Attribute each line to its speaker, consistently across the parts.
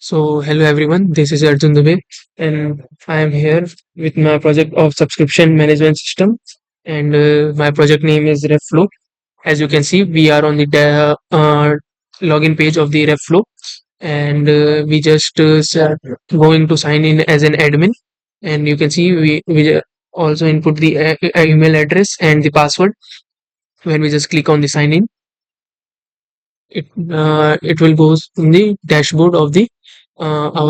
Speaker 1: Hello everyone, this is Arjun Dubey, and I am here with my project of subscription management system. And my project name is RevFlow. As you can see, we are on the login page of the RevFlow, and we just going to sign in as an admin. And you can see we also input the email address and the password. When we just click on the sign in, it will go in the dashboard of the our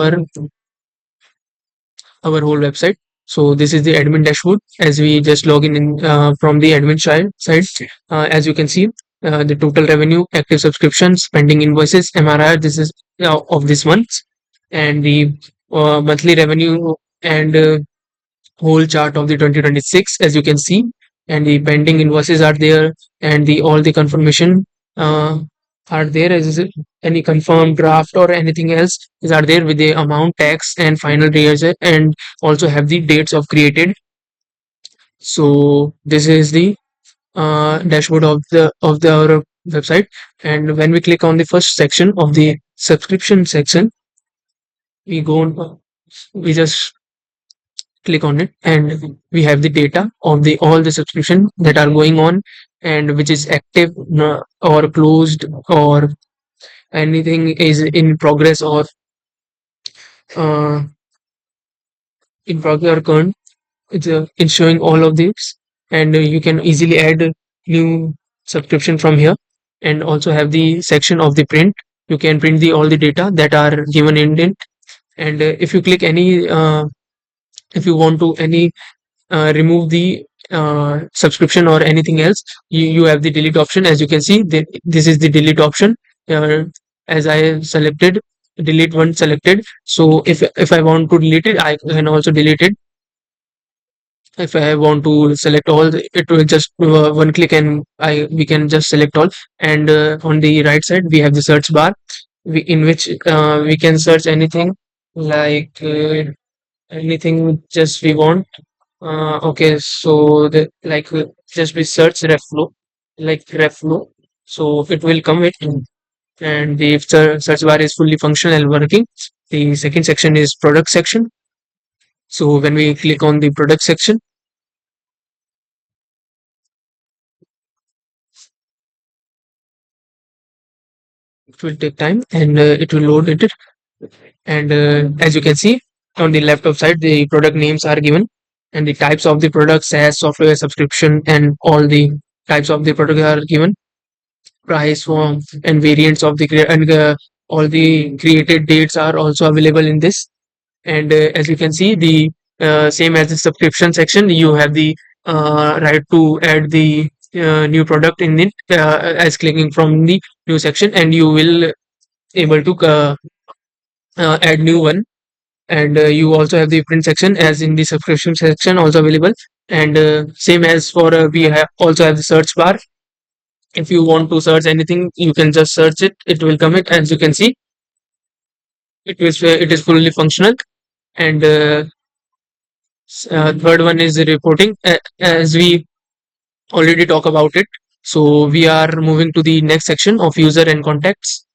Speaker 1: whole website. So this is the admin dashboard as we just log in from the admin side. As you can see, the total revenue, active subscriptions, pending invoices, MRR. This is of this month, and the monthly revenue and whole chart of the 2026. As you can see, and the pending invoices are there, and the all the confirmation. Are there as any confirmed draft or anything else is are there with the amount, tax and final years, and also have the dates of created. So this is the dashboard of the our website. And when we click on the first section of the subscription section, we go on, we just click on it, and we have the data of the all the subscription that are going on, and which is active, or closed, or anything is in progress, or uh, in progress or current. It's showing all of these, and you can easily add a new subscription from here, and also have the section of the print. You can print the all the data that are given in it. And if you click any if you want to any remove the subscription or anything else, you have the delete option. As you can see, this is the delete option. uh, as I have selected delete one selected, so if I want to delete it, I can also delete it. If I want to select all, it will just one click, and I we can just select all. And on the right side, we have the search bar, in which we can search anything, like anything just we want. Okay, so the like just we search Reflow, like Reflow, so it will come with. And the search bar is fully functional and working. The second section is product section. So when we click on the product section, it will take time, and it will load it. And as you can see, on the left of side, the product names are given, and the types of the products, SaaS, software, subscription, and all the types of the product are given, price, form, and variants of the and all the created dates are also available in this. And as you can see, the same as the subscription section, you have the right to add the new product in it, as clicking from the new section, and you will able to add new one. And you also have the print section as in the subscription section also available. And same as for we have also have the search bar. If you want to search anything, you can just search it, it will come it. As you can see, it is fully functional. And third one is the reporting, as we already talk about it. So we are moving to the next section of user and contacts.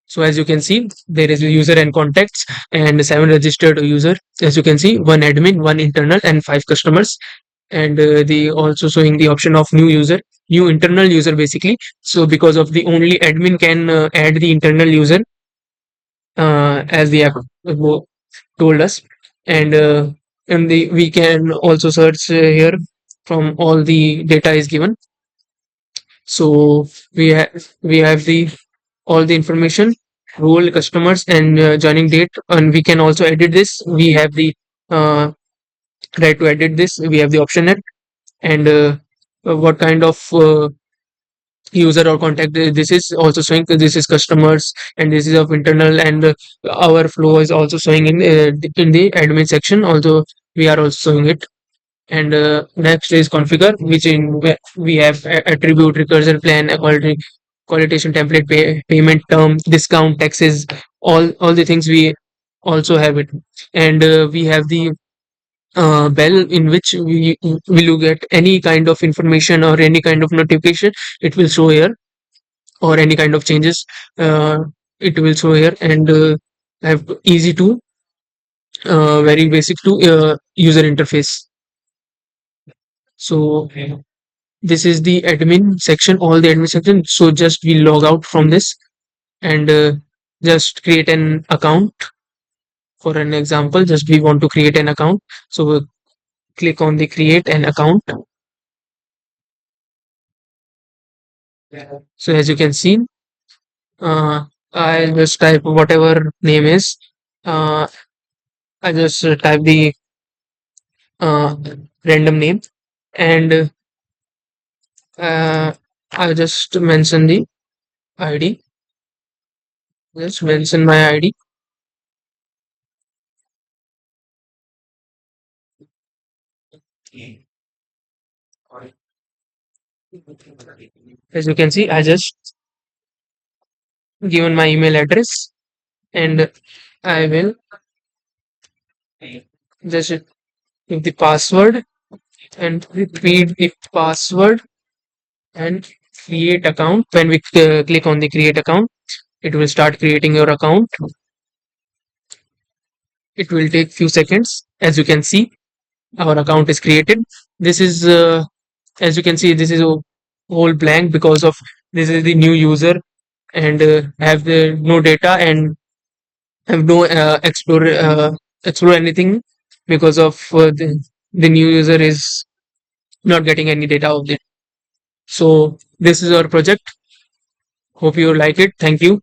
Speaker 1: So as you can see, there is a user and contacts, and 7 registered user. As you can see, one admin, one internal, and 5 customers. And they also showing the option of new user, new internal user basically. So because of the only admin can add the internal user, as the app told us. And the we can also search here from all the data is given. So we have the all the information, role, customers, and joining date. And we can also edit this. We have the uh, right to edit this. We have the option it. And what kind of user or contact this is also showing. This is customers, and this is of internal. And our flow is also showing in the admin section, although we are also showing it. And next is configure, which in we have attribute, recursion plan, quality, qualitation template, payment term, discount, taxes, all the things we also have it. And we have the bell, in which we will you get any kind of information or any kind of notification, it will show here. or any kind of changes, uh, it will show here. And I have easy to very basic to user interface. So this is the admin section, all the admin section. So just we log out from this and just create an account. For an example, just we want to create an account, so we'll click on the create an account. So as you can see, I just type whatever name is. uh, I just type the uh, random name, and I just mention the ID. Just mention my ID. As you can see, I just given my email address, and I will just give the password and repeat the password and create account. When we click on the create account, it will start creating your account. It will take few seconds. As you can see, our account is created. This is as you can see, this is a whole blank because of this is the new user, and have the no data and have no explore anything because of the new user is not getting any data of it. So this is our project. Hope you like it. Thank you.